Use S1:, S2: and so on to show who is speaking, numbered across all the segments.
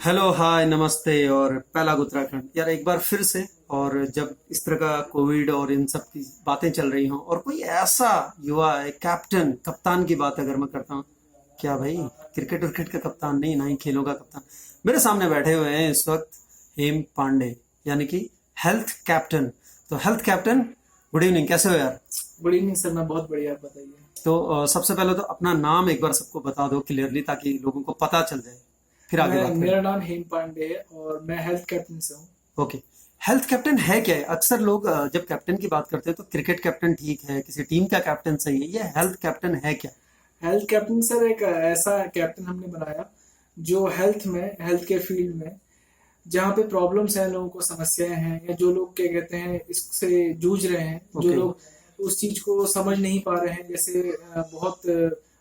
S1: Hello hi नमस्ते और पहला उत्तराखंड यार एक बार फिर से। और जब इस तरह का कोविड और इन सब की बातें चल रही हों और कोई ऐसा युवा है कैप्टन कप्तान की बात अगर मैं करता हूँ, क्या भाई क्रिकेट विकेट का कप्तान नहीं ना ही खेलों का कप्तान। मेरे सामने बैठे हुए हैं इस वक्त हेम पांडे, यानी कि हेल्थ कैप्टन। तो हेल्थ कैप्टन, गुड इवनिंग, कैसे हो यार?
S2: Good evening sir. मैं बहुत बढ़िया, आप बताइए।
S1: तो सबसे पहले तो अपना नाम एक बार सबको बता दो क्लियरली, ताकि लोगों को पता चल जाए, फिर आगे
S2: मैं
S1: बात करें।
S2: मेरा नाम हेम पांडे है और मैं हेल्थ कैप्टन से हूँ।
S1: ओके। हेल्थ कैप्टन है क्या है? अक्सर लोग जब कैप्टन की बात करते हैं तो क्रिकेट कैप्टन ठीक है, किसी टीम का कैप्टन सही है, ये हेल्थ कैप्टन है क्या?
S2: हेल्थ कैप्टन सर एक ऐसा कैप्टन हमने बनाया जो हेल्थ के फील्ड में जहाँ पे प्रॉब्लम्स हैं, लोगों को समस्याएं हैं, या जो लोग क्या कहते हैं इससे जूझ रहे हैं, जो
S1: ओके।
S2: लोग उस चीज को समझ नहीं पा रहे हैं। जैसे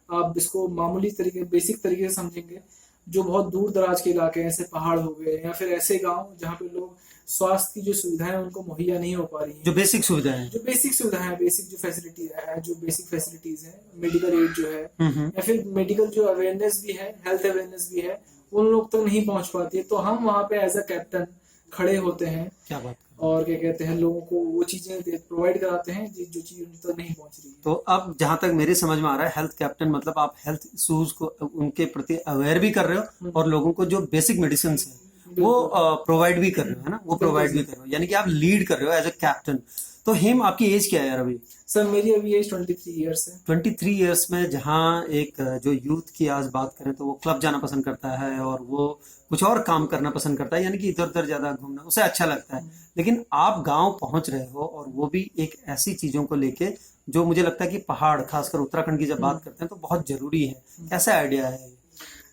S2: आप इसको मामूली तरीके बेसिक तरीके से समझेंगे। जो बहुत दूर दराज के इलाके हैं, ऐसे पहाड़ हो गए या फिर ऐसे गांव जहाँ पे लोग स्वास्थ्य की जो सुविधाएं उनको मुहैया नहीं हो पा रही
S1: जो
S2: हैं।
S1: बेसिक सुविधाएं हैं।
S2: जो बेसिक सुविधाएं हैं, बेसिक जो फैसिलिटी है, जो बेसिक फैसिलिटीज है, मेडिकल एड जो है,
S1: हम्म।
S2: या फिर मेडिकल जो अवेयरनेस भी है, हेल्थ अवेयरनेस भी है, उन लोग तक नहीं पहुंच पाती है। तो हम वहाँ पे एज अ कैप्टन खड़े होते हैं
S1: क्या बात कर रहे हैं?
S2: और क्या कहते हैं लोगों को वो चीजें प्रोवाइड कराते हैं जो चीज उन तक नहीं पहुंच रही है।
S1: तो अब जहां तक मेरी समझ में आ रहा है, हेल्थ कैप्टन मतलब आप हेल्थ इश्यूज को उनके प्रति अवेयर भी कर रहे हो और लोगों को जो बेसिक मेडिसिन है वो
S2: बिल्कुल।
S1: प्रोवाइड भी कर रहे हो, है ना? वो
S2: बिल्कुल
S1: प्रोवाइड भी
S2: सर।
S1: कर रहे हो, यानी कि आप लीड कर रहे हो एज अ कैप्टन। तो हेम, आपकी एज क्या है यार अभी?
S2: सर मेरी अभी एज 23 ईयर्स है।
S1: 23 ईयर्स में जहाँ एक जो यूथ की आज बात करें तो वो क्लब जाना पसंद करता है और वो कुछ और काम करना पसंद करता है, यानी कि इधर उधर ज्यादा घूमना उसे अच्छा लगता है। लेकिन आप गांव पहुंच रहे हो और वो भी एक ऐसी चीजों को लेके जो मुझे लगता है कि पहाड़, खासकर उत्तराखंड की जब बात करते हैं तो बहुत जरूरी है। कैसा आइडिया है ये?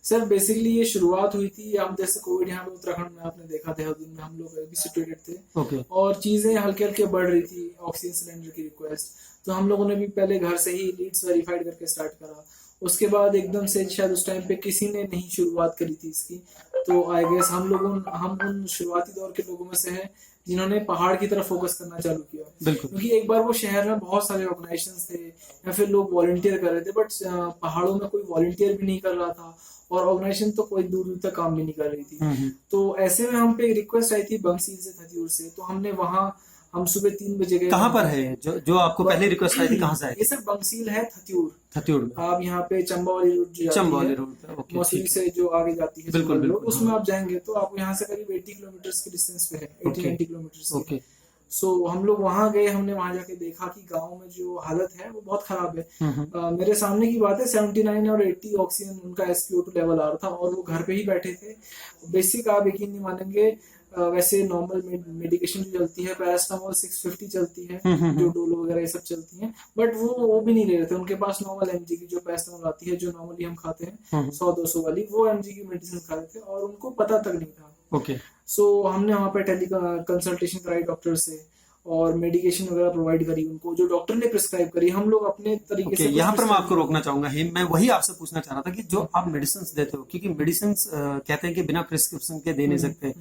S2: सर बेसिकली ये शुरुआत हुई थी, हम जैसे कोविड यहाँ पे उत्तराखंड में आपने देखा, देहरादून में हम लोग अभी सिचुएटेड थे
S1: ओके।
S2: और चीजें हल्के हल्के बढ़ रही थी, ऑक्सीजन सिलेंडर की रिक्वेस्ट। तो हम लोगों ने भी पहले घर से ही लीड्स वेरीफाइड करके स्टार्ट करा। उसके बाद एकदम से शायद उस टाइम पे किसी ने नहीं शुरुआत करी थी इसकी। तो आई गेस हम उन शुरुआती दौर के लोगों में से हैं जिन्होंने पहाड़ की तरफ फोकस करना चालू किया।
S1: बिल्कुल।
S2: क्योंकि एक बार वो शहर में बहुत सारे ऑर्गेनाइजेशंस थे या फिर लोग वॉलंटियर कर रहे थे, बट पहाड़ों में कोई वॉलंटियर भी नहीं कर रहा था और ऑर्गेनाइजेशन तो कोई दूर दूर तक काम भी नहीं कर रही थी।
S1: हम्म।
S2: तो ऐसे में हम पे एक रिक्वेस्ट आई थी बंसील से, खजूर से। तो हमने वहाँ हम सुबह 3 बजे गए
S1: कहाँ
S2: वहाँ
S1: पर
S2: पे।
S1: है ये? जो जो आपको पहले रिक्वेस्ट आई थी, कहाँ से आई
S2: ये
S1: थी?
S2: सर बंसील है, थत्यूर।
S1: हथियोड़ में।
S2: आप यहाँ पे चंबा वाली रोड जो जाती है,
S1: चंबौली रोड पे, ओके
S2: मसूरी
S1: ठीक है।
S2: से जो आगे जाती है
S1: बिल्कुल
S2: चंबा रोड,
S1: बिल्कुल,
S2: उसमें
S1: हाँ।
S2: आप जाएंगे तो आपको यहाँ से करीब 80 किलोमीटर के डिस्टेंस पे है, एटी
S1: ओके।
S2: 90 किलोमीटर की है।
S1: ओके।
S2: सो हम लोग वहां गए, हमने वहां जाके देखा कि गांव में जो हालत है वो बहुत खराब है।
S1: हम्म।
S2: मेरे सामने की बात है, 79 और 80 ऑक्सीजन उनका SpO2 लेवल आ रहा था और वो घर पे ही बैठे थे। बेसिक आप यकीन नहीं मानेंगे, वैसे नॉर्मल मेडिकेशन जो चलती है, पैरास्टामोल 650 चलती है, जो
S1: हम्म।
S2: डोलो वगैरह ये सब चलती हैं, बट वो भी नहीं ले रहे थे। उनके पास नॉर्मल MG की जो पैरास्टामोल आती है, जो नॉर्मली हम खाते हैं
S1: हम्म।
S2: 100-200 वाली, वो MG की मेडिसिन खा रहे थे और उनको पता तक नहीं था।
S1: ओके।
S2: सो हमने वहाँ पे टेली कंसल्टेशन कराई डॉक्टर से और मेडिकेशन वगैरह प्रोवाइड करी उनको, जो डॉक्टर ने प्रिस्क्राइब करी। हम लोग अपने तरीके
S1: ओके,
S2: से कुछ
S1: यहाँ पर मैं
S2: प्रिस्क्राइब
S1: आपको
S2: नहीं
S1: रोकना
S2: करते।
S1: चाहूंगा हेम, मैं वही आपसे पूछना चाह रहा था कि जो आप मेडिसिन देते हो, क्योंकि मेडिसिन कहते हैं कि बिना प्रिस्क्रिप्शन के दे नहीं सकते।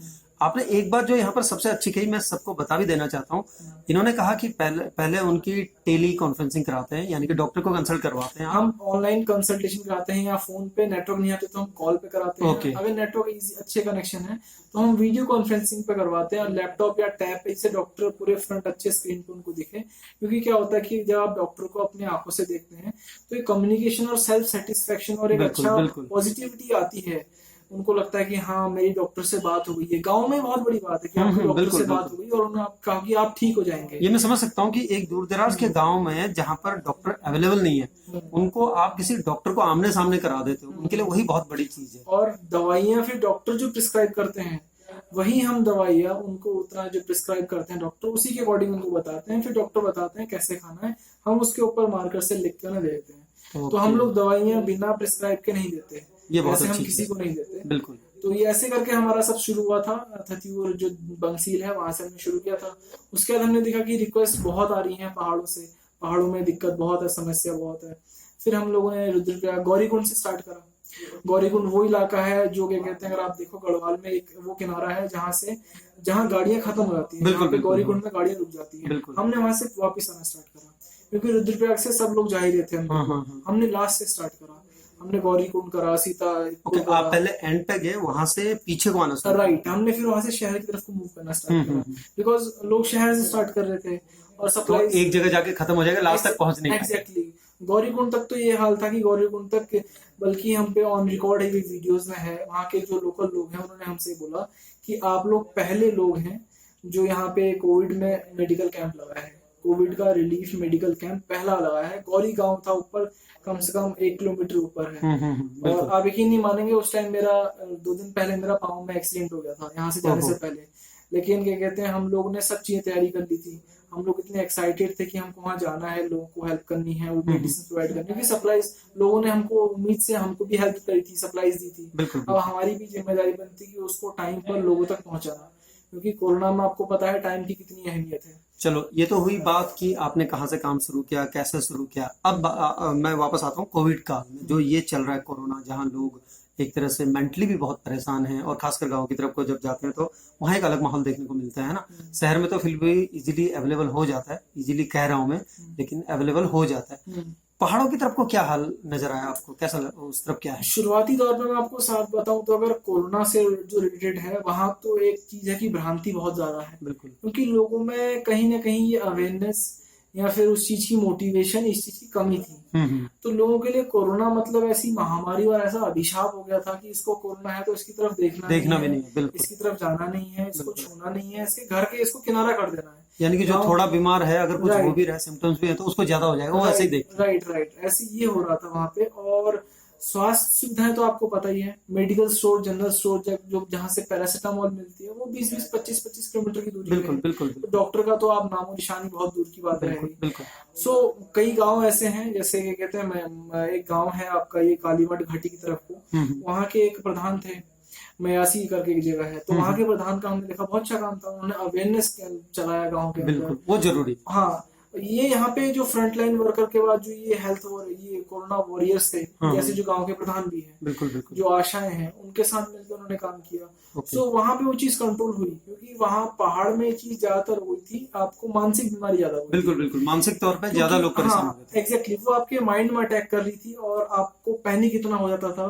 S1: आपने एक बात जो यहाँ पर सबसे अच्छी कही, मैं सबको बता भी देना चाहता हूँ। इन्होंने कहा कि पहले पहले उनकी टेली कॉन्फ्रेंसिंग कराते हैं, यानी कि डॉक्टर को कंसल्ट करवाते हैं आप।
S2: हम ऑनलाइन कंसल्टेशन कराते हैं या फोन पे नेटवर्क नहीं आते तो हम कॉल पे कराते हैं।
S1: ओके।
S2: अगर नेटवर्क इजी अच्छे कनेक्शन है तो हम वीडियो कॉन्फ्रेंसिंग पे करवाते हैं, और लैपटॉप या टैब पे, इससे डॉक्टर पूरे फ्रंट अच्छे स्क्रीन पे उनको दिखे। क्योंकि क्या होता है कि जब आप डॉक्टर को अपनी आंखों से देखते हैं तो एक कम्युनिकेशन और सेल्फ सेटिस्फेक्शन और एक
S1: बिल्कुल
S2: अच्छा
S1: बिल्कुल।
S2: पॉजिटिविटी आती है। उनको लगता है कि हाँ मेरी डॉक्टर से बात हो गई है। गांव में बहुत बड़ी बात है कि आपकी डॉक्टर
S1: बिल्कुल
S2: से बात
S1: बिल्कुल।
S2: हो गई और उन्होंने आप कहा कि आप ठीक हो जाएंगे।
S1: ये मैं समझ सकता हूँ कि एक दूर दराज के गांव में जहां पर डॉक्टर अवेलेबल नहीं है, उनको आप किसी डॉक्टर को आमने सामने करा देते हो, उनके लिए वही बहुत बड़ी चीज है।
S2: और दवाइयाँ फिर डॉक्टर जो प्रिस्क्राइब करते हैं, वही हम दवाइयाँ उनको उतना जो प्रिस्क्राइब करते हैं डॉक्टर, उसी के अकॉर्डिंग उनको बताते हैं। फिर डॉक्टर बताते हैं कैसे खाना है, हम उसके ऊपर मार्कर से लिख के उन्हें दे देते हैं। तो
S1: ओके।
S2: हम लोग दवाइयाँ बिना प्रिस्क्राइब के नहीं देते,
S1: ये बहुत
S2: ऐसे हम
S1: अच्छी
S2: किसी
S1: चीज
S2: को नहीं
S1: है।
S2: देते।
S1: बिल्कुल।
S2: तो ये ऐसे करके हमारा सब शुरू हुआ था। थत्यूर जो बंसील है वहां से हमने शुरू किया था। उसके बाद हमने देखा कि रिक्वेस्ट बहुत आ रही है पहाड़ों से, पहाड़ों में दिक्कत बहुत है, समस्या बहुत है। फिर हम लोगों ने रुद्रप्रयाग गौरीकुंड से स्टार्ट करा। गौरीकुंड वो इलाका है जो क्या कहते हैं, अगर आप देखो गढ़वाल में एक वो किनारा है जहाँ गाड़ियां खत्म हो जाती है, जहाँ
S1: बिल्कुल
S2: पे
S1: बिल्कुल, हाँ।
S2: गौरीकुंड में गाड़ियां रुक जाती है।
S1: बिल्कुल।
S2: हमने वहां से वापस आना स्टार्ट करा, क्योंकि रुद्रप्रयाग से सब लोग जा ही रहे थे
S1: हाँ
S2: अंदर
S1: हाँ
S2: को।
S1: हाँ।
S2: हमने लास्ट से स्टार्ट करा। हमने गौरीकुंड करा, सीता
S1: ओके, आप पहले एंड पे गए, वहां से पीछे को आना शुरू किया।
S2: राइट, हमने फिर वहां से शहर की तरफ को मूव करना स्टार्ट करा, बिकॉज लोग शहर से स्टार्ट कर रहे थे और
S1: तो
S2: सप्लाई
S1: एक जगह जाके खत्म हो जाएगा, लास्ट तक पहुंच नहीं पाएंगे।
S2: एग्जैक्टली। गौरीकुंड तक तो ये हाल था कि गौरीकुंड तक, बल्कि हम पे ऑन रिकॉर्ड है, वीडियोस में है, वहाँ के जो लोकल लोग हैं उन्होंने हमसे बोला कि आप लोग पहले लोग हैं जो यहाँ पे कोविड में मेडिकल कैंप लगाया है, कोविड का रिलीफ मेडिकल कैंप पहला लगाया है। गौरी गांव था ऊपर, कम से कम 1 किलोमीटर ऊपर है। और आप यकीन नहीं मानेंगे, उस टाइम मेरा 2 दिन पहले मेरा पाँव में एक्सीडेंट हो गया था यहाँ से जाने से पहले। लेकिन क्या कहते हैं, हम लोगों ने सब चीजें तैयारी कर ली थी, हम लोग इतने एक्साइटेड थे कि हमको वहाँ जाना है, लोगों को हेल्प करनी है, वो मेडिसिन प्रोवाइड करनी, क्योंकि सप्लाईज लोगों ने हमको उम्मीद से हमको भी हेल्प करी थी, सप्लाईज दी थी। अब हमारी भी जिम्मेदारी बनती कि उसको टाइम पर लोगों तक पहुंचाना, क्योंकि कोरोना में आपको पता है टाइम की कितनी अहमियत है।
S1: चलो, ये तो हुई बात कि आपने कहाँ से काम शुरू किया, कैसे शुरू किया। अब मैं वापस आता हूँ कोविड का, जो ये चल रहा है कोरोना, जहाँ लोग एक तरह से मेंटली भी बहुत परेशान हैं, और खासकर गांव की तरफ को जब जाते हैं तो वहाँ एक अलग माहौल देखने को मिलता है ना। शहर में तो फिर भी इजीली अवेलेबल हो जाता है, इजीली कह रहा हूँ मैं, लेकिन अवेलेबल हो जाता है। पहाड़ों की तरफ को क्या हाल नजर आया आपको, कैसा उस तरफ क्या है?
S2: शुरुआती दौर में मैं आपको साथ बताऊं तो अगर कोरोना से जो रिलेटेड है, वहां तो एक चीज है कि भ्रांति बहुत ज्यादा है,
S1: बिल्कुल,
S2: क्योंकि लोगों में कहीं ना कहीं ये अवेयरनेस या फिर उस चीज की मोटिवेशन, इस चीज की कमी थी। तो लोगों के लिए कोरोना मतलब ऐसी महामारी और ऐसा अभिशाप हो गया था कि इसको कोरोना है तो इसकी तरफ देखना
S1: भी नहीं है, बिल्कुल,
S2: इसकी तरफ जाना नहीं है, इसको छूना नहीं है, इसके घर के इसको किनारा कर देना है।
S1: यानी कि जो थोड़ा बीमार है, अगर कुछ हो भी रहा है, सिम्टम्स भी है, तो उसको ज्यादा हो जाएगा, वो ऐसे ही देख।
S2: राइट, ऐसे ये हो रहा था वहां पे। और स्वास्थ्य सुविधाएं तो आपको पता ही है, मेडिकल स्टोर, जनरल स्टोर, जो जहाँ से पैरासिटामोल मिलती है, वो 20-20, 25-25 किलोमीटर की दूरी पे है।
S1: बिल्कुल।
S2: तो डॉक्टर का तो आप नामो निशानी बहुत दूर की बात रहेगी।
S1: बिल्कुल।
S2: सो कई गांव ऐसे हैं, जैसे क्या कहते हैं, एक गांव है आपका ये कालीमठ घाटी की तरफ को, वहाँ के एक प्रधान थे, मयासी करके एक जगह है, तो वहाँ के प्रधान का हमने देखा बहुत अच्छा काम था, उन्होंने अवेयरनेस चलाया गाँव के अंदर,
S1: वो जरूरी।
S2: हाँ, ये यहाँ पे जो फ्रंटलाइन वर्कर के बाद जो ये हेल्थ और ये कोरोना वॉरियर्स थे, जैसे जो गांव के प्रधान भी हैं,
S1: बिल्कुल,
S2: जो आशाएं हैं, उनके साथ मिलकर उन्होंने काम किया। सो वहां पे वो चीज कंट्रोल हुई, क्योंकि वहां पहाड़ में ये चीज ज्यादातर हुई थी, आपको मानसिक बीमारी ज्यादा हुई।
S1: बिल्कुल, मानसिक तौर पे ज्यादा लोग परेशान हो गए थे।
S2: एग्जैक्टली, वो आपके माइंड में अटैक कर रही थी और आपको पैनिक इतना हो जाता था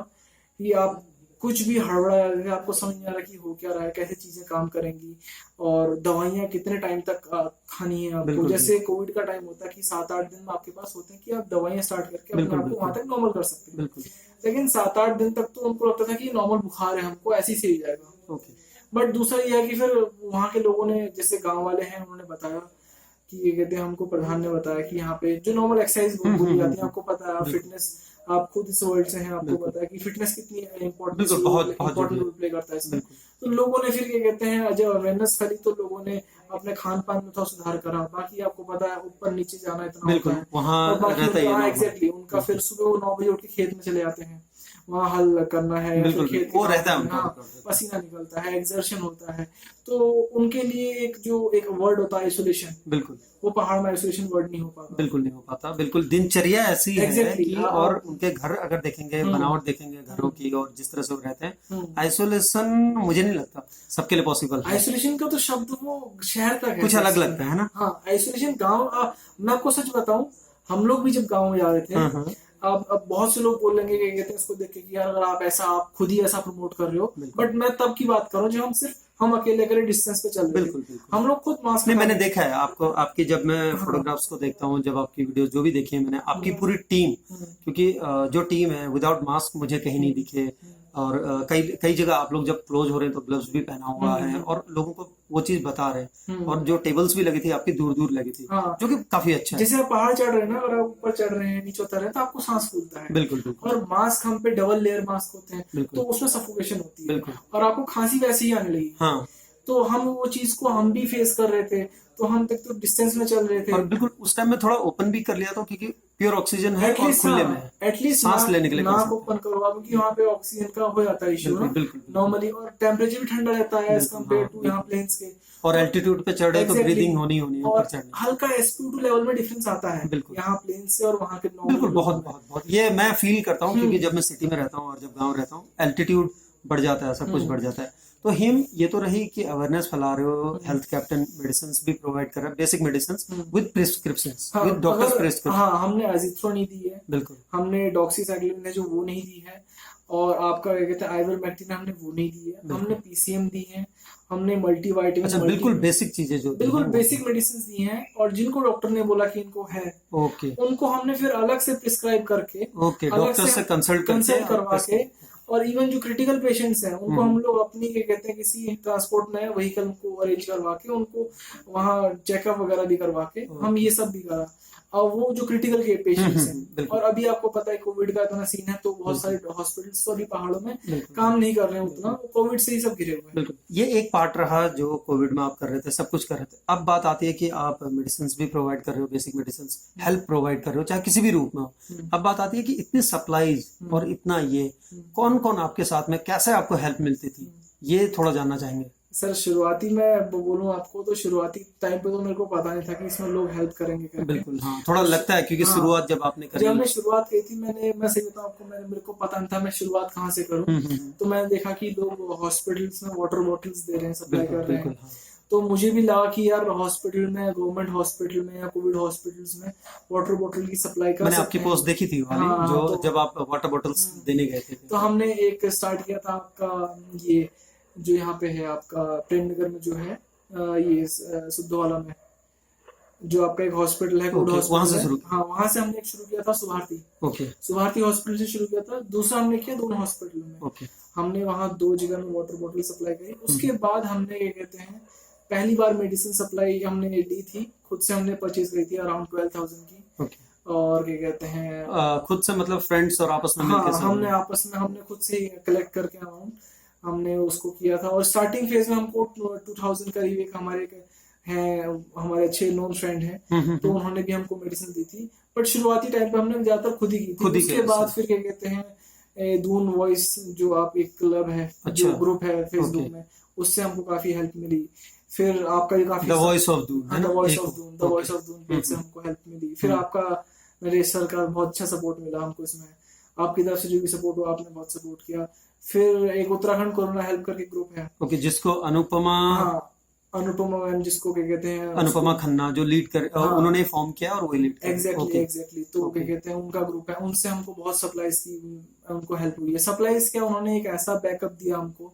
S2: कि आप कुछ भी हड़बड़ा, आपको समझ नहीं आ रहा कि हो क्या रहा है, कैसे चीजें काम करेंगी, और दवाइयाँ कितने टाइम तक खानी है आपको। जैसे कोविड का टाइम होता है कि 7-8 दिन में आपके पास होते हैं कि आप दवाइयाँ स्टार्ट करके अपने आप को वहां तक नॉर्मल कर सकते हैं। लेकिन 7-8 दिन तक तो उनको लगता था कि नॉर्मल बुखार है, हमको ऐसे ही सही जाएगा। बट दूसरा ये है कि फिर वहाँ के लोगों ने, जैसे गाँव वाले हैं, उन्होंने बताया कि ये कहते हैं, हमको प्रधान ने बताया कि यहाँ पे जो नॉर्मल एक्सरसाइज बोली जाती है, आपको पता है, फिटनेस, आप खुद इस वर्ल्ड से हैं, आपको पता है कि फिटनेस कितनी इम्पोर्टेंट रोल प्ले करता है इसमें। तो लोगों ने फिर क्या कहते हैं, जब अवेयरनेस फैली तो लोगों ने अपने खान पान में थोड़ा सुधार करा। बाकी आपको पता है ऊपर नीचे जाना इतना होता है, और बाकी एग्जैक्टली उनका फिर सुबह वो 9 बजे उठ के खेत में चले जाते हैं, वहाँ हल करना है, खेत
S1: वो रहता है,
S2: पसीना निकलता है, एक्सर्शन होता है, तो उनके लिए एक वर्ड होता है आइसोलेशन,
S1: बिल्कुल,
S2: वो पहाड़ में आइसोलेशन वर्ड नहीं हो पाता,
S1: बिल्कुल नहीं हो पाता। बिल्कुल दिनचर्या ऐसी है कि, और उनके घर अगर देखेंगे, बनावट देखेंगे घरों की, और जिस तरह से वो रहते हैं, आइसोलेशन मुझे नहीं लगता सबके लिए पॉसिबल है।
S2: आइसोलेशन का तो शब्द वो शहर तक है,
S1: कुछ अलग लगता है ना।
S2: हाँ, आइसोलेशन गाँव, मैं आपको सच बताऊं, हम लोग भी जब गाँव में जा रहे थे, अब बहुत से लोग बोलेंगे कि कहते हैं इसको देख के कि यार अगर आप खुद ही ऐसा प्रमोट कर रहे हो, बट मैं तब की बात कर रहा हूँ जब हम अकेले अकेले डिस्टेंस पे चल रहे थे। बिल्कुल। हम लोग खुद मास्क,
S1: नहीं, मैंने देखा है आपकी जब मैं फोटोग्राफ्स को देखता हूँ, जब आपकी वीडियो जो भी देखी है मैंने, आपकी पूरी टीम, क्योंकि जो टीम है विदाउट मास्क मुझे कहीं नहीं दिखे, और कई जगह आप लोग जब क्लोज हो रहे हैं तो ग्लव्स भी पहना हुआ है, और लोगों को वो चीज बता रहे हैं, और जो टेबल्स भी लगी थी आपकी दूर दूर लगी थी, जो कि काफी अच्छा है।
S2: जैसे आप पहाड़ चढ़ रहे हैं ना, अगर आप ऊपर चढ़ रहे हैं, नीचे उतर रहे हैं, तो आपको सांस फूलता है।
S1: बिल्कुल।
S2: और मास्क हम पे डबल लेयर मास्क होते हैं, तो उसमें सफोकेशन होती है, और आपको खांसी वैसे ही आने लगी।
S1: हाँ,
S2: तो हम वो चीज को हम भी फेस कर रहे थे, तो हम तक तो डिस्टेंस में चल रहे थे,
S1: और बिल्कुल उस टाइम में थोड़ा ओपन भी कर लिया था, क्योंकि प्योर ऑक्सीजन है और खुले में है,
S2: एटलीस्ट
S1: सांस लेने के लिए
S2: नाक ओपन करो आप, क्योंकि वहाँ पे ऑक्सीजन का हो जाता है इश्यू नॉर्मली, और टेम्परेचर भी ठंडा रहता है एज कम्पेयर टू यहाँ प्लेन्स के,
S1: और एल्टीट्यूड पे चढ़ रहे तो ब्रीदिंग होनी है,
S2: और हल्का SpO2 लेवल में डिफरेंस आता है यहाँ प्लेन से और वहाँ के नॉर्मल।
S1: बिल्कुल, बहुत ये मैं फील करता हूँ, क्योंकि जब मैं सिटी में रहता हूँ और जब गाँव रहता हूँ, एल्टीट्यूड बढ़ जाता है, सब कुछ बढ़ जाता है। तो हिम ये तो रही कि अवेयरनेस फैला रहे हो, हेल्थ कैप्टन मेडिसिन भी प्रोवाइड कर रहा है, बेसिक मेडिसिन विद प्रिस्क्रिप्शन,
S2: हाँ,
S1: विद डॉक्टर्स
S2: अगर
S1: प्रिस्क्रिप्शन।
S2: हाँ हमने अजिथ्रोन नहीं दी है,
S1: बिल्कुल।
S2: हमने डॉक्सीसाइक्लिन है जो वो नहीं दी है, और आपका क्या कहते हैं आइवरमेक्टिन हमने वो नहीं दी है, हमने पीसीएम दी है, हमने मल्टीवाइटामिन,
S1: अच्छा, बिल्कुल बेसिक चीजें जो दी
S2: बिल्कुल
S1: हैं वो।
S2: बेसिक मेडिसिन दी हैं, और जिनको डॉक्टर ने बोला कि इनको है
S1: ओके
S2: उनको हमने फिर अलग से प्रिस्क्राइब करके
S1: ओके,
S2: अलग
S1: डॉक्टर से कंसल्ट
S2: करवा के, और इवन जो क्रिटिकल पेशेंट्स हैं उनको हम लोग अपनी क्या कहते हैं किसी ट्रांसपोर्ट में व्हीकल को अरेंज करवा के उनको वहाँ चेकअप वगैरह भी करवा के हम ये सब भी करा। और वो जो क्रिटिकल के पेशेंट्स हैं,
S1: बिल्कुल।
S2: और अभी आपको पता है कोविड का इतना सीन है, तो बहुत सारे हॉस्पिटल्स तो अभी पहाड़ों में
S1: बिल्कुल।
S2: काम नहीं कर रहे हैं उतना, कोविड से ही सब घिरे हुए हैं।
S1: बिल्कुल, ये एक पार्ट रहा जो कोविड में आप कर रहे थे, सब कुछ कर रहे थे। अब बात आती है कि आप मेडिसिन भी प्रोवाइड कर रहे हो, बेसिक मेडिसिन, हेल्प प्रोवाइड कर रहे हो, चाहे किसी भी रूप में हो। अब बात आती है कि इतनी सप्लाईज और इतना ये कौन कौन आपके साथ में, कैसे आपको हेल्प मिलती थी, ये थोड़ा जानना चाहेंगे।
S2: सर शुरुआती में बोलूं आपको तो शुरुआती टाइम पे तो मेरे को पता नहीं था कि इसमें लोग हेल्प करेंगे करके।
S1: बिल्कुल, हाँ, थोड़ा लगता है क्योंकि
S2: हाँ,
S1: शुरुआत जब आपने करी।
S2: जब मैं शुरुआत की थी, मैं सही बताऊं आपको, मेरे को पता नहीं था मैं शुरुआत कहाँ से करूं। तो मैंने देखा कि लोग हॉस्पिटल्स में वाटर बॉटल्स दे रहे हैं, सप्लाई कर रहे हैं,
S1: हाँ।
S2: तो मुझे भी लगा कि यार हॉस्पिटल में, गवर्नमेंट हॉस्पिटल में या कोविड हॉस्पिटल्स में वाटर बॉटल की सप्लाई कर
S1: मैंने
S2: सकते
S1: आपकी
S2: हैं।
S1: पोस्ट देखी थी वाली,
S2: हाँ,
S1: जो
S2: तो,
S1: जब आप वाटर बॉटल्स देने गए थे।
S2: तो हमने एक स्टार्ट किया था आपका ये जो यहाँ पे है आपका प्रेम नगर में जो है ये सुद्धवाला में जो आपका एक हॉस्पिटल है, कोविड
S1: वहां से
S2: हॉस्पिटल
S1: शुरू
S2: है। हाँ, वहां से हमने एक शुरू किया था सुभारती,
S1: ओके
S2: सुभारती हॉस्पिटल से शुरू किया था। दूसरा हमने किया दोनों हॉस्पिटल में,
S1: ओके
S2: हमने वहाँ 2 जगह में वाटर बॉटल सप्लाई करी। उसके बाद हमने क्या कहते हैं पहली बार मेडिसिन सप्लाई हमने ली थी, खुद से हमने परचेज करी थी अराउंड 12,000 की।
S1: ओके,
S2: और क्या कहते हैं
S1: खुद से मतलब फ्रेंड्स और आपस में मिलके
S2: हाँ,
S1: सब
S2: हमने आपस में हमने खुद से कलेक्ट करके अमाउंट हमने उसको किया था। और स्टार्टिंग फेज में हमको 2000 करीब एक हमारे अच्छे नोन फ्रेंड हैं, तो उन्होंने भी हमको मेडिसिन दी थी। बट शुरुआती टाइम पे हमने ज्यादातर खुद ही की थी। उसके बाद फिर क्या कहते हैं दून वॉइस जो आप एक क्लब है, जो ग्रुप है फेसबुक में, उससे हमको काफी हेल्प मिली। फिर आपका ये काफी
S1: the voice of Doon
S2: page से हमको हेल्प मिली। फिर आपका मेरे सर का बहुत अच्छा सपोर्ट मिला हमको इसमें, आपकी तरफ से जो भी सपोर्ट हुआ आपने बहुत सपोर्ट किया। फिर एक उत्तराखंड कोरोना हेल्प करके ग्रुप है,
S1: ओके, जिसको अनुपमा
S2: मैम जिसको क्या कहते हैं
S1: अनुपमा खन्ना जो लीड कर उन्होंने फॉर्म किया और वही लीड कर
S2: एग्जैक्टली तो क्या कहते हैं उनका ग्रुप है, उनसे हमको बहुत सप्लाईज की उनको हेल्प हुई है। सप्लाईज क्या, उन्होंने एक ऐसा बैकअप दिया हमको,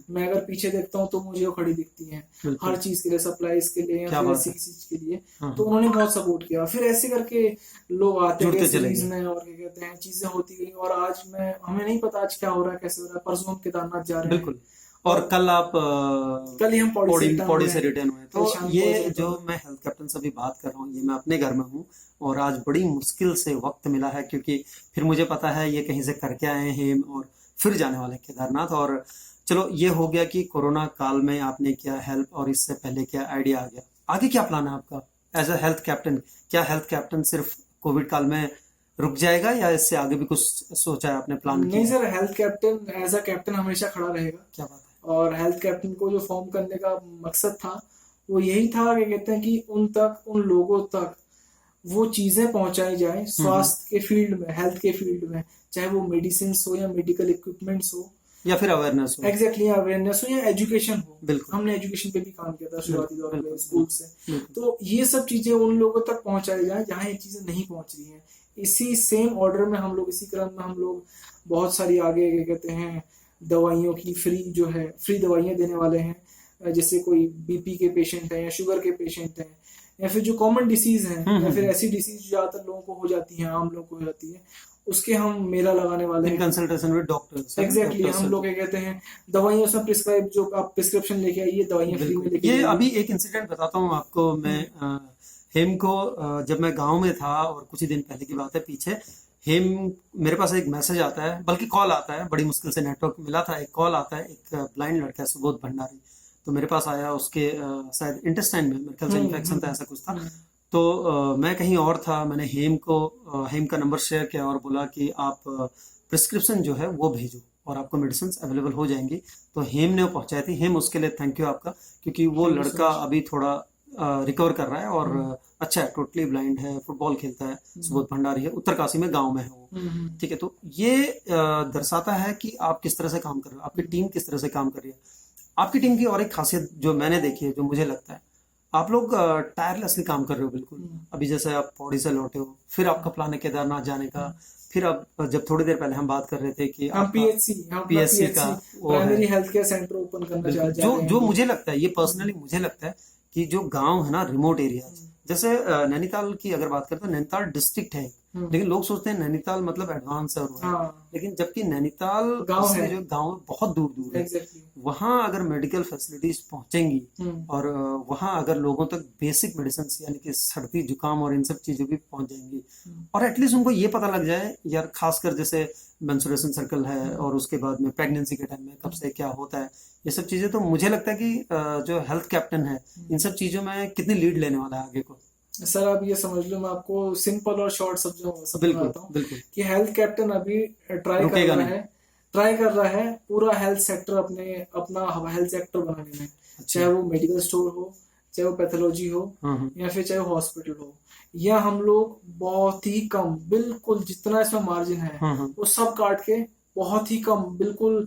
S2: मैं अगर पीछे देखता हूँ तो मुझे वो खड़ी दिखती है हर चीज के लिए, सप्लाईज के लिए या फिर ऐसी चीज के लिए, तो उन्होंने बहुत सपोर्ट किया। फिर ऐसे करके लोग आते गए सीरीज में, और क्या कहते हैं चीजें होती गई। और आज हमें नहीं पता आज क्या हो रहा है, कैसे हो रहा है। परसों हम केदारनाथ जा रहे हैं,
S1: और कल ही हम पौड़ी से रिटर्न हुए। तो ये जो मैं हेल्थ कैप्टन से भी बात कर रहा हूँ, ये मैं अपने घर में हूँ, और आज बड़ी मुश्किल से वक्त मिला है, क्योंकि फिर मुझे पता है ये कहीं से करके आए हैं और फिर जाने वाले केदारनाथ। और चलो ये हो गया कि कोरोना काल में आपने किया हेल्प, और इससे पहले क्या आइडिया आ गया, आगे क्या प्लान है आपका एज अ हेल्थ कैप्टन? क्या हेल्थ कैप्टन सिर्फ कोविड काल में रुक जाएगा, या इससे आगे भी कुछ सोचा है आपने, प्लान किया?
S2: नहीं sir, health captain as a captain हमेशा खड़ा रहेगा।
S1: क्या बात है।
S2: और हेल्थ कैप्टन को जो फॉर्म करने का मकसद था वो यही था, क्या कहते हैं कि उन लोगों तक वो चीजें पहुंचाई जाए स्वास्थ्य के फील्ड में, हेल्थ के फील्ड में, चाहे वो मेडिसिन हो या मेडिकल इक्विपमेंट्स हो
S1: या फिर अवेयरनेस हो।
S2: एग्जैक्टली, अवेयरनेस हो या एजुकेशन हो।
S1: बिल्कुल,
S2: हमने एजुकेशन पे भी काम किया था शुरुआती दौर में स्कूल से। तो ये सब चीजें उन लोगों तक पहुंचाई जाए जहाँ ये चीजें नहीं पहुंच रही हैं। इसी सेम ऑर्डर में हम लोग, इसी क्रम में हम लोग बहुत सारी आगे क्या कहते हैं दवाइयों की फ्री दवाइयाँ देने वाले हैं। जैसे कोई बीपी के पेशेंट हैं या शुगर के पेशेंट हैं, या फिर जो कॉमन डिसीज हैं, या फिर ऐसी डिसीज ज्यादातर लोगों को हो जाती है, आम लोगों को हो जाती है, उसके हम मेला लगाने वाले हैं,
S1: कंसल्टेशन विद डॉक्टर्स।
S2: एग्जैक्टली, हम लोग क्या कहते हैं दवाइयों से प्रिस्क्राइब, जो आप प्रिस्क्रिप्शन लेके आइए, दवाइयाँ फ्री में लेके।
S1: ये अभी एक इंसिडेंट बताता हूँ आपको मैं। हेम को जब मैं गांव में था, और कुछ ही दिन पहले की बात है पीछे, हेम मेरे पास एक मैसेज आता है, बल्कि कॉल आता है, बड़ी मुश्किल से नेटवर्क मिला था, एक कॉल आता है, एक ब्लाइंड लड़का है सुबोध भंडारी, तो मेरे पास आया, उसके शायद इंटेस्टाइन में मेरे ख्याल से इन्फेक्शन था, ऐसा कुछ था। तो मैं कहीं और था, मैंने हेम का नंबर शेयर किया और बोला कि आप प्रिस्क्रिप्शन जो है वो भेजो और आपको मेडिसिन अवेलेबल हो जाएंगी। तो हेम ने वो पहुंचाई थी। हेम, उसके लिए थैंक यू आपका, क्योंकि वो लड़का अभी थोड़ा रिकवर कर रहा है और अच्छा है, टोटली ब्लाइंड है, फुटबॉल खेलता है, सुबोध भंडारी है, उत्तरकाशी में गांव में है वो। ठीक है, तो ये दर्शाता है कि आप किस तरह से काम कर रहे हो, आपकी टीम किस तरह से काम कर रही है। आपकी टीम की और एक खासियत जो मैंने देखी है, जो मुझे लगता है, आप लोग टायरलेसली काम कर रहे हो बिल्कुल। अभी जैसे आप पौड़ी से लौटे हो, फिर आपका प्लान है केदारनाथ जाने का, फिर अब जब थोड़ी देर पहले हम बात कर रहे थे कि
S2: हम
S1: आपका
S2: पीएचसी
S1: का वो है,
S2: primary health care centre open करना
S1: बिल्कुल।
S2: जा
S1: जो
S2: रहे
S1: जो
S2: हैं।
S1: मुझे लगता है, ये पर्सनली मुझे लगता है कि जो गांव है ना, रिमोट एरियाज, जैसे नैनीताल की अगर बात करते हैं, नैनीताल डिस्ट्रिक्ट है, लेकिन लोग सोचते हैं नैनीताल मतलब एडवांस है और वो है,
S2: हाँ,
S1: लेकिन जबकि नैनीताल
S2: गांव
S1: से
S2: है।
S1: जो गांव बहुत दूर दूर है।
S2: एग्जैक्टली।
S1: वहां अगर मेडिकल फैसिलिटीज पहुंचेंगी और वहां अगर लोगों तक बेसिक मेडिसिन यानी कि सर्दी जुकाम और इन सब चीजों की पहुंच जाएंगी, और एटलीस्ट उनको ये पता लग जाए यार, खासकर जैसे मेंस्ट्रुएशन सर्कल है और उसके बाद में प्रेगनेंसी के टाइम में कब से क्या होता है, ये सब चीजें, तो मुझे लगता है कि जो हेल्थ कैप्टन है इन सब चीजों में कितनी लीड लेने वाला है आगे को।
S2: सर आप ये समझ लो, मैं आपको सिंपल और शॉर्ट शब्द
S1: बिल्कुल
S2: बताता हूँ
S1: बिल्कुल,
S2: कि हेल्थ कैप्टन अभी
S1: रुकेगा नहीं।
S2: ट्राई कर रहा है पूरा हेल्थ सेक्टर अपना हेल्थ सेक्टर बनाने में।
S1: अच्छा।
S2: चाहे वो मेडिकल स्टोर हो, चाहे वो पैथोलॉजी हो, या फिर चाहे वो हॉस्पिटल हो, या हम लोग बहुत ही कम, बिल्कुल जितना इसमें मार्जिन है वो सब काट के बहुत ही कम, बिल्कुल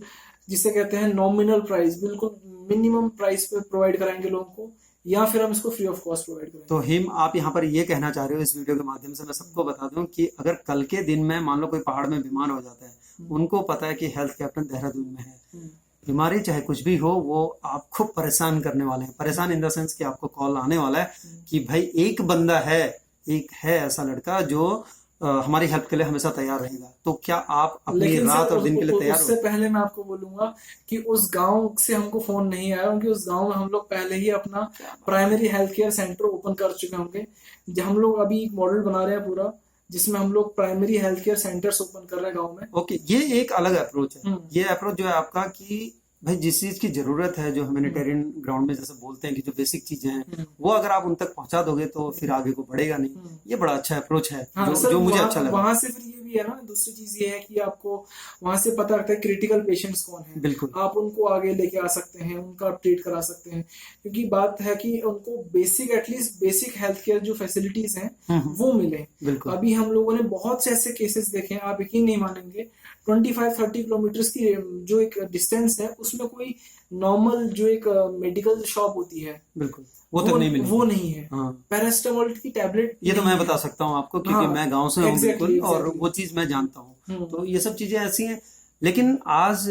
S2: जिसे कहते हैं नॉमिनल प्राइस, बिल्कुल मिनिमम प्राइस पे प्रोवाइड कराएंगे लोगों को, या फिर हम इसको फ्री ऑफ कॉस्ट प्रोवाइड करेंगे।
S1: तो हिम, आप यहाँ पर ये कहना चाह रहे हो इस वीडियो के माध्यम से, मैं सबको बता दूं कि अगर कल के दिन में मान लो कोई पहाड़ में बीमार हो जाता है, उनको पता है कि हेल्थ कैप्टन देहरादून में है, बीमारी चाहे कुछ भी हो, वो आपको परेशान करने वाले हैं, परेशान इन द सेंस कि आपको कॉल आने वाला है कि भाई एक बंदा है, एक है ऐसा लड़का जो हमारी हेल्प के लिए हमेशा तैयार रहेगा। तो क्या आप अपनी
S2: लेकिन
S1: रात
S2: सर
S1: और दिन के लिए तैयार
S2: उससे
S1: हो?
S2: पहले मैं आपको बोलूंगा कि उस गांव से हमको फोन नहीं आया, क्योंकि उस गांव में हम लोग पहले ही अपना primary health care centre open कर चुके होंगे। हम लोग अभी एक मॉडल बना रहे हैं पूरा, जिसमें हम लोग primary health care centres open कर रहे हैं गाँव में।
S1: ओके, ये एक अलग अप्रोच है। ये अप्रोच जो है आपका कि भाई जिस चीज की जरूरत है, जो ह्यूमैनिटेरियन ग्राउंड में जैसे बोलते हैं कि जो बेसिक चीजें हैं, वो अगर आप उन तक पहुंचा दोगे तो फिर आगे को बढ़ेगा नहीं। ये बड़ा अच्छा अप्रोच है,
S2: हाँ
S1: जो
S2: सर,
S1: जो मुझे अच्छा लगा।
S2: वहां से फिर ये भी है ना, दूसरी चीज ये है कि आपको वहां से पता लगता है क्रिटिकल पेशेंट्स कौन है,
S1: बिल्कुल
S2: आप उनको आगे लेके आ सकते हैं, उनका ट्रीट करा सकते हैं, क्योंकि बात है कि उनको basic, at least basic health care जो फैसिलिटीज हैं वो मिले।
S1: बिल्कुल
S2: अभी हम लोगों ने बहुत से ऐसे केसेस देखे हैं, आप यकीन नहीं मानेंगे, 25-30 किलोमीटर की जो एक डिस्टेंस है, उसमें कोई नॉर्मल जो एक मेडिकल शॉप होती है,
S1: बिल्कुल, वो तक नहीं मिलेगी।
S2: वो नहीं है।
S1: हाँ,
S2: पैरास्टामोल की टैबलेट
S1: ये तो
S2: नहीं
S1: मैं
S2: है।
S1: बता सकता हूँ आपको, क्योंकि
S2: हाँ,
S1: मैं गांव से हूँ
S2: exactly,
S1: बिल्कुल, और
S2: exactly.
S1: वो चीज मैं जानता हूँ। तो ये सब चीजें ऐसी हैं। लेकिन आज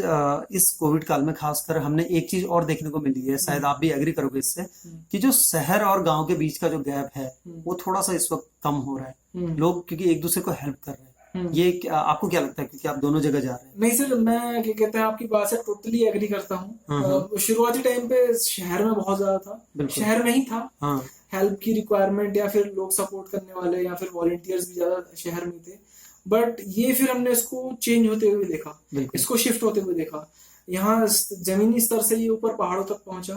S1: इस कोविड काल में खासकर हमने एक चीज और देखने को मिली है, शायद आप भी एग्री करोगे इससे, कि जो शहर और गांव के बीच का जो गैप है वो थोड़ा सा इस वक्त कम हो रहा है। लोग क्योंकि एक दूसरे को हेल्प कर रहे हैं। ये आपको क्या लगता है, क्योंकि आप दोनों जगह जा रहे हैं?
S2: नहीं सर, मैं क्या कहते हैं, आपकी बात से टोटली एग्री करता हूँ। शुरुआती टाइम पे शहर में बहुत ज्यादा था, शहर में ही था। हेल्प की रिक्वायरमेंट या फिर लोग सपोर्ट करने वाले या फिर वॉलंटियर्स भी ज्यादा शहर में थे। बट ये फिर हमने इसको चेंज होते हुए देखा, इसको शिफ्ट होते हुए देखा। यहाँ जमीनी स्तर से ये ऊपर पहाड़ों तक पहुंचा,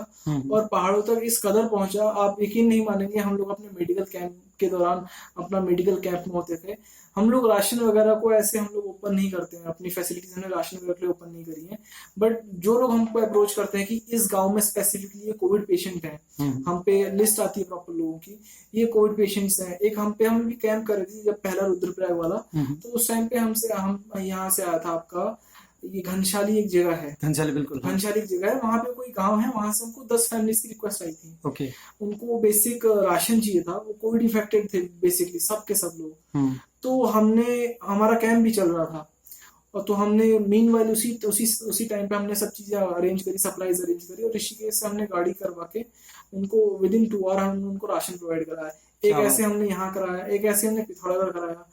S2: और पहाड़ों तक इस कदर पहुंचा, आप यकीन नहीं मानेंगे, हम लोग अपने मेडिकल कैंप के दौरान, अपना मेडिकल कैंप में होते थे, हम लोग राशन वगैरह को ऐसे हम लोग ओपन नहीं करते हैं, अपनी फैसिलिटीज हमने राशन वगैरह के लिए ओपन नहीं करी है। बट जो लोग हमको अप्रोच करते हैं कि इस गांव में स्पेसिफिकली ये कोविड पेशेंट है, हम पे लिस्ट आती है प्रॉपर लोगों की, ये कोविड पेशेंट्स हैं। एक हम भी कैंप कर रहे थे जब पहला रुद्रप्रयाग वाला, तो उस टाइम पे हम यहाँ से आया था आपका, ये घनशाली एक जगह है,
S1: घनशाली, बिल्कुल
S2: घनशाली एक जगह है, वहां पे कोई गांव है, वहां से हमको 10 फैमिलीज की रिक्वेस्ट आई थी।
S1: ओके,
S2: उनको बेसिक राशन चाहिए था, वो कोविड इन्फेक्टेड थे बेसिकली, सब के सब लोग। तो हमारा कैंप भी चल रहा था, और तो हमने मीनवाइल उसी टाइम पे हमने सब चीजें अरेंज करी, सप्लाईज अरेंज करी, और ऋषिकेश से हमने गाड़ी करवा के उनको विदिन 2 आवर हमने उनको राशन प्रोवाइड कराया। एक ऐसे हमने यहाँ कराया, एक ऐसे हमने पिथौरागढ़ कराया,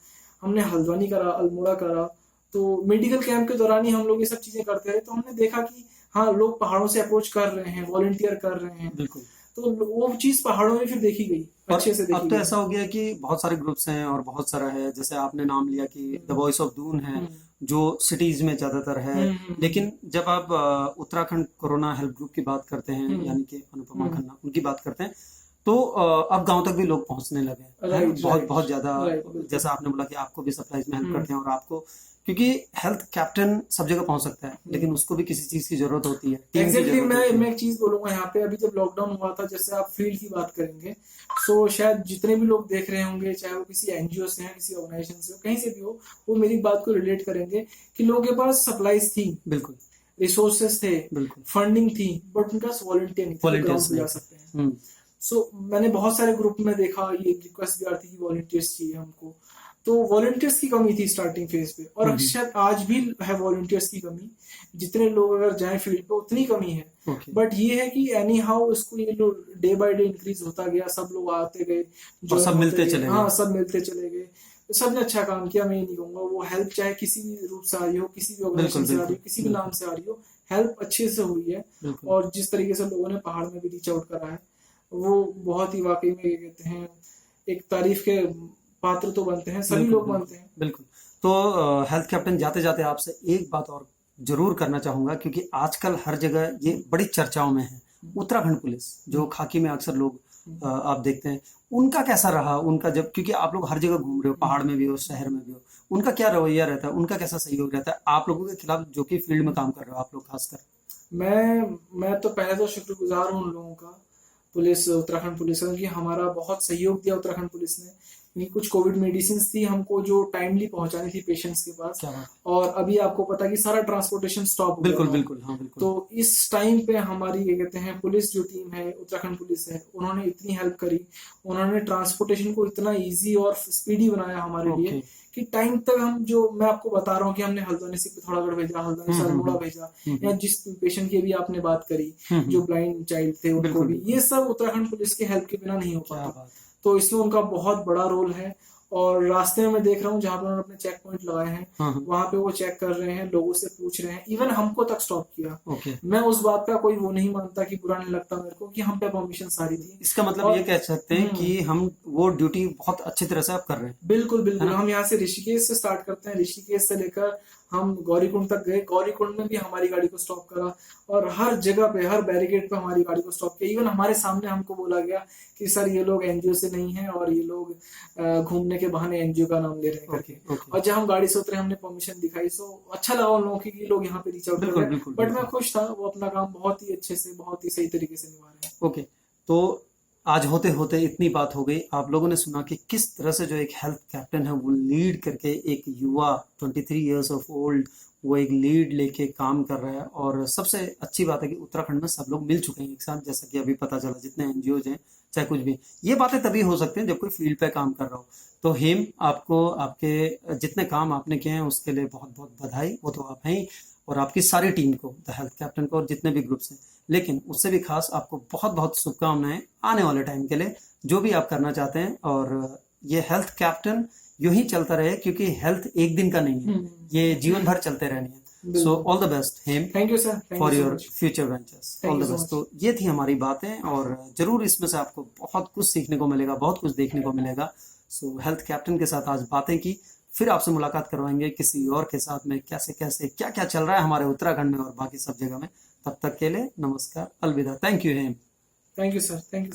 S2: हमने हल्द्वानी करा, अल्मोड़ा करा। तो मेडिकल कैंप के दौरान ही हम लोग ये सब चीजें करते रहे, तो हमने देखा कि हाँ, लोग पहाड़ों से अप्रोच कर रहे हैं, वॉलंटियर कर रहे हैं।
S1: बिल्कुल,
S2: तो वो चीज पहाड़ों में फिर देखी गई, अच्छे से देखी
S1: अब तो ऐसा हो गया कि बहुत सारे ग्रुप्स हैं और बहुत सारा है, जैसे आपने नाम लिया कि द वॉइस ऑफ दून है, जो सिटीज में ज्यादातर है। लेकिन जब आप उत्तराखंड कोरोना हेल्प ग्रुप की बात करते हैं, यानी कि अनुपमा खन्ना, उनकी बात करते हैं, तो अब गांव तक भी लोग पहुंचने लगे हैं, बहुत बहुत ज्यादा। जैसा आपने बोला कि आपको भी सप्लाईज में हेल्प करते हैं, और आपको क्योंकि हेल्थ कैप्टन सब जगह पहुंच सकता है, लेकिन उसको भी किसी चीज की जरूरत होती है, टीम की
S2: एग्जैक्टली
S1: जरूरत होती
S2: मैं
S1: है।
S2: एक चीज बोलूंगा यहाँ पे, अभी जब लॉकडाउन हुआ था, जैसे आप फील्ड की बात करेंगे, सो शायद जितने भी लोग देख रहे होंगे, चाहे वो किसी एनजीओ से हैं, किसी ऑर्गेनाइजेशन से हो, कहीं से भी हो, वो मेरी बात को रिलेट करेंगे कि लोगों के पास सप्लाईज थी,
S1: बिल्कुल
S2: रिसोर्सेस थे,
S1: बिल्कुल।
S2: फंडिंग थी, बट उनका वॉलंटियर नहीं था जो ग्राउंड
S1: वॉलंटियर्स
S2: पे
S1: नहीं
S2: जा
S1: थे।
S2: सकते हैं।
S1: हम्म।
S2: सो मैंने बहुत सारे ग्रुप में देखा, ये रिक्वेस्ट भी आती थी वॉलंटियर्स चाहिए हमको, तो वॉलंटियर्स की कमी थी स्टार्टिंग फेज पे, और
S1: हम्म।
S2: शायद आज भी है वॉलंटियर्स की कमी, जितने लोग अगर जाएं फील्ड पे उतनी कमी है।
S1: ओके।
S2: बट ये है कि एनी हाउ इसको ये लोग डे बाय डे इंक्रीज होता गया, सब लोग आते गए,
S1: और
S2: ज्वाइन
S1: सब
S2: होते
S1: मिलते
S2: गए,
S1: चले
S2: हाँ
S1: गए।
S2: सब मिलते चले गए। तो सबने अच्छा काम किया, मैं ये नहीं कहूंगा, वो हेल्प चाहे किसी भी रूप से आ रही हो, किसी भी
S1: बिल्कुल
S2: ऑर्गेनाइजेशन से आ रही
S1: बिल्कुल
S2: हो, किसी भी नाम
S1: बिल्कुल
S2: से आ रही हो, हेल्प अच्छे से हुई है।
S1: बिल्कुल।
S2: और जिस तरीके से लोगों ने पहाड़ में भी रीच आउट करा है, वो बहुत ही वाकई में ये कहते हैं एक तारीफ के पात्र तो बनते हैं, सभी
S1: बिल्कुल
S2: लोग
S1: बिल्कुल
S2: बनते हैं।
S1: बिल्कुल। तो हेल्थ कैप्टन, जाते जाते आपसे एक बात और जरूर करना चाहूंगा, क्योंकि आजकल हर जगह ये बड़ी चर्चाओं में है। उत्तराखंड पुलिस जो खाकी में अक्सर लोग आप देखते हैं, उनका कैसा रहा? उनका जब, क्योंकि आप लोग हर जगह घूम रहे हो, पहाड़ में भी हो, शहर में भी हो, उनका क्या रवैया रहता है? उनका कैसा सहयोग रहता है आप लोगों के खिलाफ, जो कि फील्ड में काम कर रहे हो आप लोग खासकर?
S2: मैं तो पहले तो शुक्रगुजार हूँ उन लोगों का, पुलिस, उत्तराखंड पुलिस का, कि हमारा बहुत सहयोग दिया उत्तराखंड पुलिस ने, क्योंकि कुछ कोविड मेडिसिन थी हमको जो टाइमली पहुंचानी थी पेशेंट्स के पास।
S1: क्या बात।
S2: और अभी आपको पता है कि सारा ट्रांसपोर्टेशन स्टॉप हो गया
S1: बिल्कुल
S2: था।
S1: बिल्कुल, हाँ बिल्कुल।
S2: तो इस टाइम पे हमारी ये कहते हैं पुलिस जो टीम है, उत्तराखंड पुलिस है, उन्होंने इतनी हेल्प करी, उन्होंने ट्रांसपोर्टेशन को इतना इजी और स्पीडी बनाया हमारे लिए
S1: ओके।
S2: कि टाइम तक हम, जो मैं आपको बता रहा हूँ कि हमने हल्द्वानी से पिथौरागढ़ भेजा, हल्द्वानी से अल्मोड़ा भेजा, या जिस पेशेंट की भी आपने बात करी जो ब्लाइंड चाइल्ड थे, उनको
S1: बिल्कुल
S2: भी,
S1: बिल्कुल।
S2: ये सब उत्तराखंड पुलिस के हेल्प के बिना नहीं हो
S1: क्या
S2: पाता।
S1: बात।
S2: तो इसमें उनका बहुत बड़ा रोल है। और रास्ते में मैं देख रहा हूँ जहाँ पर उन्होंने अपने चेक पॉइंट लगाए हैं,
S1: हाँ हाँ।
S2: वहां पे वो चेक कर रहे हैं, लोगों से पूछ रहे हैं, इवन हमको तक स्टॉप किया।
S1: ओके।
S2: मैं उस बात का कोई वो नहीं मानता कि बुरा नहीं लगता मेरे को कि हम पे परमिशन सारी थी।
S1: इसका मतलब ये
S2: और
S1: कह सकते हैं कि हम वो ड्यूटी बहुत अच्छी तरह से आप कर रहे हैं,
S2: बिल्कुल
S1: है
S2: बिल्कुल,
S1: ना?
S2: हम यहाँ से ऋषिकेश से स्टार्ट करते हैं, ऋषिकेश से लेकर हम गौरीकुंड तक गए, गौरीकुंड में भी हमारी गाड़ी को स्टॉप करा, और हर जगह पे, हर बैरिकेड पे हमारी गाड़ी को स्टॉप किया। इवन हमारे सामने हमको बोला गया कि सर ये लोग एनजीओ से नहीं है, और ये लोग घूमने के बहाने एनजीओ का नाम ले रहे हैं
S1: ओके
S2: करके।
S1: ओके।
S2: और जब हम गाड़ी से उतरे, हमने परमिशन दिखाई, सो अच्छा लगा उन लोगों की कि लोग यहाँ पे रीच आउट कर
S1: बिल्कुल
S2: रहे हैं।
S1: बिल्कुल
S2: बट मैं
S1: बिल्कुल।
S2: खुश था, वो अपना काम बहुत ही अच्छे से, बहुत ही सही तरीके से निभा रहे हैं।
S1: ओके। तो आज होते होते इतनी बात हो गई, आप लोगों ने सुना कि किस तरह से जो एक हेल्थ कैप्टन है वो लीड करके, एक युवा 23 इयर्स ऑफ ओल्ड, वो एक लीड लेके काम कर रहा है। और सबसे अच्छी बात है कि उत्तराखंड में सब लोग मिल चुके हैं एक साथ, जैसा कि अभी पता चला, जितने एनजीओज हैं, चाहे कुछ भी। ये बातें तभी हो सकती हैं जब कोई फील्ड पे काम कर रहा हो। तो हेम, आपको आपके जितने काम आपने किए हैं उसके लिए बहुत बहुत बधाई, वो तो आप हैं ही, और आपकी सारी टीम को, द हेल्थ कैप्टन को, और जितने भी ग्रुप्स हैं। लेकिन उससे भी खास आपको बहुत बहुत शुभकामनाएं आने वाले टाइम के लिए, जो भी आप करना चाहते हैं। और ये हेल्थ कैप्टन यूं ही चलता रहे, क्योंकि हेल्थ एक दिन का नहीं है, ये जीवन भर चलते रहनी है। So all the best Hem,
S2: thank you sir, thank
S1: for
S2: you so
S1: your
S2: much,
S1: future ventures,
S2: thank
S1: all
S2: you
S1: the
S2: so
S1: best.
S2: Much.
S1: तो ये थी हमारी बातें, और जरूर इसमें से आपको बहुत कुछ सीखने को मिलेगा, बहुत कुछ देखने को मिलेगा। सो हेल्थ कैप्टन के साथ आज बातें की, फिर आपसे मुलाकात करवाएंगे किसी और के साथ में, कैसे कैसे क्या क्या चल रहा है हमारे उत्तराखंड में और बाकी सब जगह में। तब तक के लिए नमस्कार, अलविदा। Thank you Hem.
S2: Thank you sir, thank you.